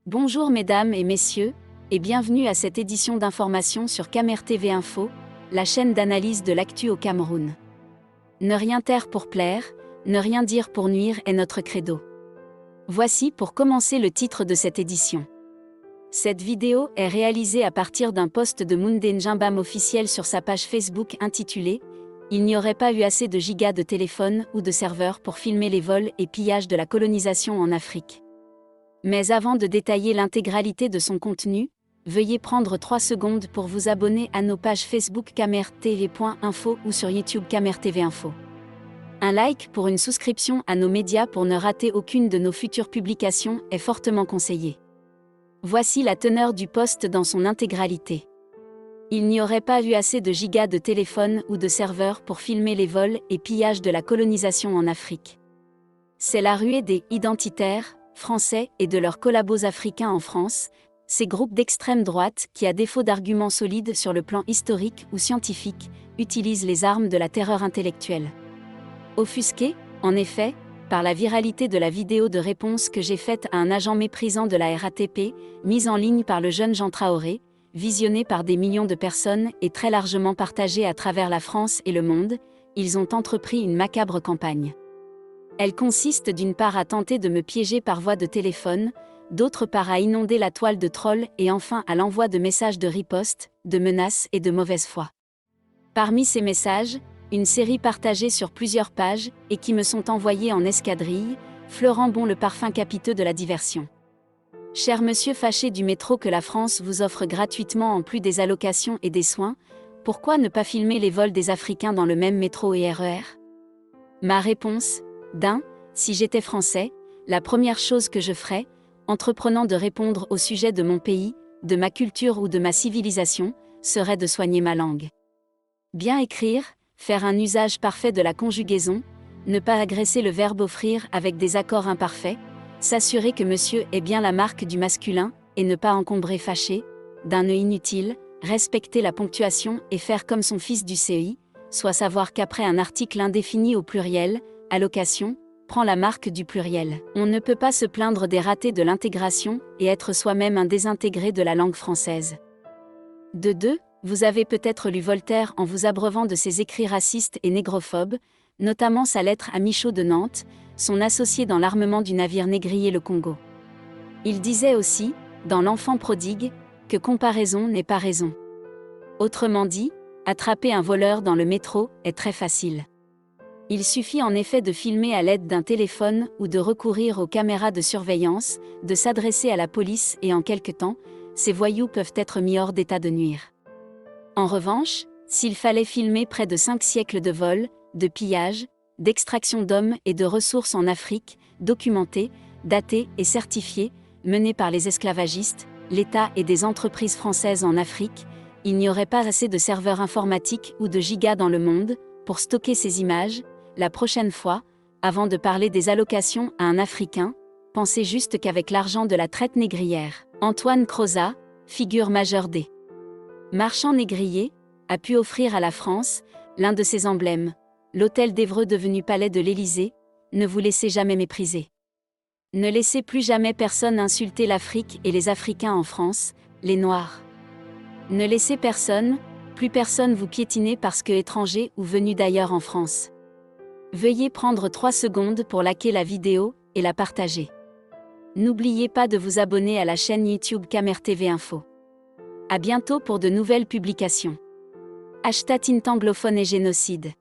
Bonjour mesdames et messieurs, et bienvenue à cette édition d'information sur Camer TV Info, la chaîne d'analyse de l'actu au Cameroun. Ne rien taire pour plaire, ne rien dire pour nuire est notre credo. Voici pour commencer le titre de cette édition. Cette vidéo est réalisée à partir d'un post de Moundé Njimbam officiel sur sa page Facebook intitulé « Il n'y aurait pas eu assez de gigas de téléphone ou de serveurs pour filmer les vols et pillages de la colonisation en Afrique ». Mais avant de détailler l'intégralité de son contenu, veuillez prendre 3 secondes pour vous abonner à nos pages Facebook camertv.info ou sur YouTube Camer TV Info. Un like pour une souscription à nos médias pour ne rater aucune de nos futures publications est fortement conseillé. Voici la teneur du post dans son intégralité. Il n'y aurait pas eu assez de gigas de téléphone ou de serveurs pour filmer les vols et pillages de la colonisation en Afrique. C'est la ruée des « identitaires » français et de leurs collabos africains en France, ces groupes d'extrême droite qui, à défaut d'arguments solides sur le plan historique ou scientifique, utilisent les armes de la terreur intellectuelle. Offusqué, en effet, par la viralité de la vidéo de réponse que j'ai faite à un agent méprisant de la RATP, mise en ligne par le jeune Jean Traoré, visionnée par des millions de personnes et très largement partagée à travers la France et le monde, ils ont entrepris une macabre campagne. Elle consiste d'une part à tenter de me piéger par voie de téléphone, d'autre part à inonder la toile de trolls et enfin à l'envoi de messages de riposte, de menaces et de mauvaise foi. Parmi ces messages, une série partagée sur plusieurs pages et qui me sont envoyés en escadrille, fleurant bon le parfum capiteux de la diversion. Cher monsieur fâché du métro que la France vous offre gratuitement en plus des allocations et des soins, pourquoi ne pas filmer les vols des Africains dans le même métro et RER ? Ma réponse, si j'étais français, la première chose que je ferais, entreprenant de répondre au sujet de mon pays, de ma culture ou de ma civilisation, serait de soigner ma langue. Bien écrire, faire un usage parfait de la conjugaison, ne pas agresser le verbe offrir avec des accords imparfaits, s'assurer que monsieur est bien la marque du masculin, et ne pas encombrer fâché, d'un nœud inutile, respecter la ponctuation et faire comme son fils du CI, soit savoir qu'après un article indéfini au pluriel, allocation, prend la marque du pluriel. On ne peut pas se plaindre des ratés de l'intégration et être soi-même un désintégré de la langue française. De deux, vous avez peut-être lu Voltaire en vous abreuvant de ses écrits racistes et négrophobes, notamment sa lettre à Michaud de Nantes, son associé dans l'armement du navire négrier le Congo. Il disait aussi, dans L'Enfant prodigue, que comparaison n'est pas raison. Autrement dit, attraper un voleur dans le métro est très facile. Il suffit en effet de filmer à l'aide d'un téléphone ou de recourir aux caméras de surveillance, de s'adresser à la police et en quelque temps, ces voyous peuvent être mis hors d'état de nuire. En revanche, s'il fallait filmer près de 5 siècles de vols, de pillages, d'extraction d'hommes et de ressources en Afrique, documentés, datés et certifiés, menés par les esclavagistes, l'État et des entreprises françaises en Afrique, il n'y aurait pas assez de serveurs informatiques ou de gigas dans le monde pour stocker ces images. La prochaine fois, avant de parler des allocations à un Africain, pensez juste qu'avec l'argent de la traite négrière, Antoine Crozat, figure majeure des marchands négriers, a pu offrir à la France l'un de ses emblèmes, l'hôtel d'Évreux devenu palais de l'Élysée. Ne vous laissez jamais mépriser. Ne laissez plus jamais personne insulter l'Afrique et les Africains en France, les Noirs. Ne laissez plus personne vous piétiner parce que étranger ou venu d'ailleurs en France. Veuillez prendre 3 secondes pour liker la vidéo et la partager. N'oubliez pas de vous abonner à la chaîne YouTube Camer TV Info. À bientôt pour de nouvelles publications. #Tinta anglophone et génocide.